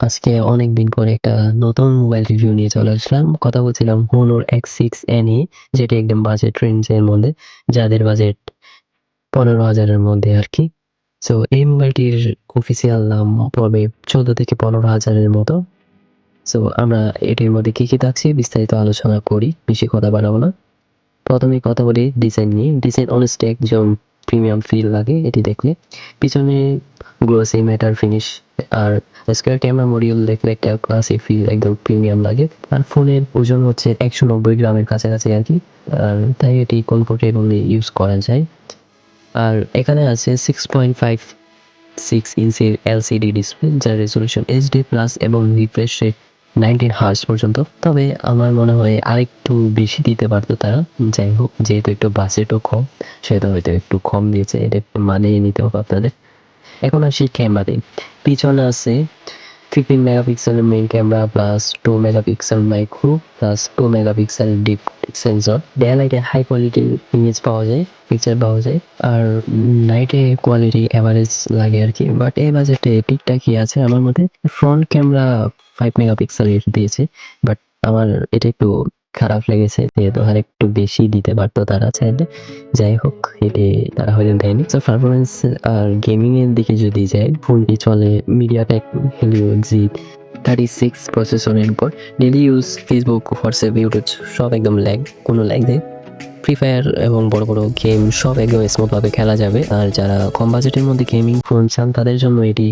আজকে অনেকদিন পরে একটা নতুন মোবাইল রিভিউ নিয়ে চলে আসলাম। কথা বলছিলাম Honor X6 NE, যেটি একদম বাজেট রেঞ্জের মধ্যে, যাদের বাজেট 15,000 এর মধ্যে আরকি। সো এই মোবাইলটির অফিসিয়াল দাম পড়বে 14 থেকে 15,000 এর মতো। সো আমরা এটির মধ্যে কি থাকছে বিস্তারিত আলোচনা করি, বেশি কথা বাড়াবো না। প্রথমেই কথা বলি ডিজাইন নিয়ে। ডিজাইন অনেস্টলি একদম প্রিমিয়াম ফিল লাগে এটি দেখলে। পিছনে গ্লোসি ম্যাটার ফিনিশ আর স্কয়ার ক্যামেরা মডিউল দেখলে একটা ক্লাসি ফিল, একদম প্রিমিয়াম লাগে। আর ফোনের ওজন হচ্ছে 190 গ্রামের কাছাকাছি আরকি। আর তাই এটি কমফোর্টেবলি ইউজ করা যায়। আর এখানে আছে 6.56 ইঞ্চির LCD ডিসপ্লে, যার রেজোলিউশন HD+ এবং রিফ্রেশ রেট 19 হার্জ পর্যন্ত। তবে আমার মনে হয় আরেকটু বেশি দিতে পারতো তারা। যাই হোক, যেহেতু একটু বাজেটও কম, সেহেতু হয়তো একটু কম দিয়েছে, এটা একটু মানিয়ে নিতে হবে আপনাদের। এখন আসি ক্যামেরাতে। পিছনে আছে 15 মেগাপিক্সেলের main camera plus 2 megapixel micro plus 2 megapixel deep sensor. Day লাইটে হাই কোয়ালিটির ইমেজ পাওয়া যায়, পিকচার পাওয়া যায়। আর নাইটে কোয়ালিটি এভারেজ লাগে আরকি। বাট এই বাজেটে ঠিকঠাকই আছে আমার মতে। ফ্রন্ট ক্যামেরা 5 মেগাপিক্সেলের দিয়েছে, বাট আমার এটা একটু খারাপ লেগেছে, যেহেতু আরেকটু বেশি দিতে পারতো তারা চাইলে। যাই হোক, এটি তারা হয়তো দেয়নি। সো পারফরমেন্স আর গেমিং এর দিকে যদি যাই, ফোনটি চলে MediaTek Helio G36 প্রসেসরের উপর। Daily use Facebook, WhatsApp, YouTube সব একদম কোনো ল্যাগ নেই। ফ্রি ফায়ার এবং বড় বড় গেম সব একদম স্মুথভাবে খেলা যাবে। আর যারা কম বাজেটের মধ্যে গেমিং ফোন চান, তাদের জন্য এটি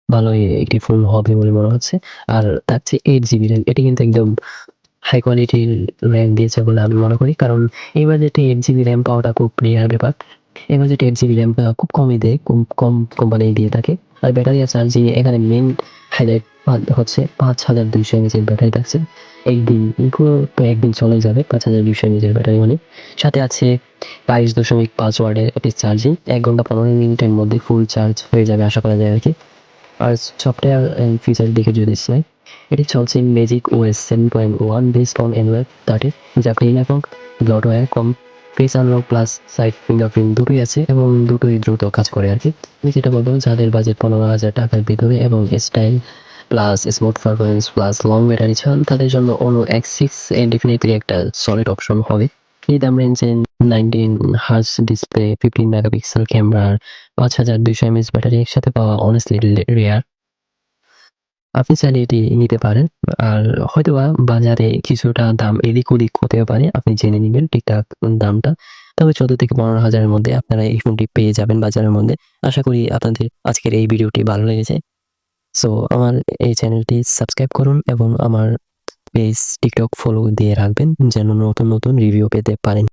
ভালোই একটি ফোন হবে বলে মনে হচ্ছে। আর তার চেয়ে 8GB র্যাম, এটি কিন্তু একদম হাই কোয়ালিটির র্যাম দিয়েছে বলে আমি মনে করি। কারণ এই বাজেটে 8GB র্যাম পাওয়াটা খুব রেয়ার ব্যাপার। এই বাজেটে 8GB র্যাম খুব কমই দেয়, কম কোম্পানি দিয়ে থাকে। আর ব্যাটারি চার্জিং এখানে মেইন হাইলাইট হচ্ছে 5200 mAh ব্যাটারি থাকছে। একদিন চলে যাবে 5200 mAh ব্যাটারি মানে। সাথে আছে 22.5 ওয়াটের একটি চার্জিং। 1 ঘন্টা 15 মিনিটের মধ্যে ফুল চার্জ হয়ে যাবে আশা করা যায় আরকি। আর সফটওয়্যার ফিচার দিকে যদি যাই, এটি চলছে magic OS 7.1 based on Android 13, যা ক্লিন এবং ব্লটওয়্যার কম। Face unlock plus side fingerprint দুটোই আছে এবং দুটোই দ্রুত কাজ করে আরকি। আমি যেটা বলবো, যাদের বাজেট 15,000 টাকার ভিতরে এবং style plus smooth performance plus long battery চান, তাদের জন্য Honor X6 ডেফিনেটলি একটা সলিড অপশন হবে। এই দাম রেঞ্জে 19 hertz display, 15 megapixel camera, 5200 mAh battery একসাথে পাওয়া অনেস্টলি রেয়ার। আপনি চাইলে এটি নিতে পারেন। আর হয়তোবা বাজারে কিছুটা দাম এদিক ওদিক হতেও পারে, আপনি জেনে নিবেন ঠিকঠাক দামটা। তবে 14 থেকে 15,000 এর মধ্যে আপনারা এই ফোনটি পেয়ে যাবেন বাজারের মধ্যে। আশা করি আপনাদের আজকের এই ভিডিওটি ভালো লেগেছে। সো আমার এই চ্যানেলটি সাবস্ক্রাইব করুন এবং আমার পেজ TikTok ফলো দিয়ে রাখবেন, যেন নতুন রিভিউ পেতে পারেন।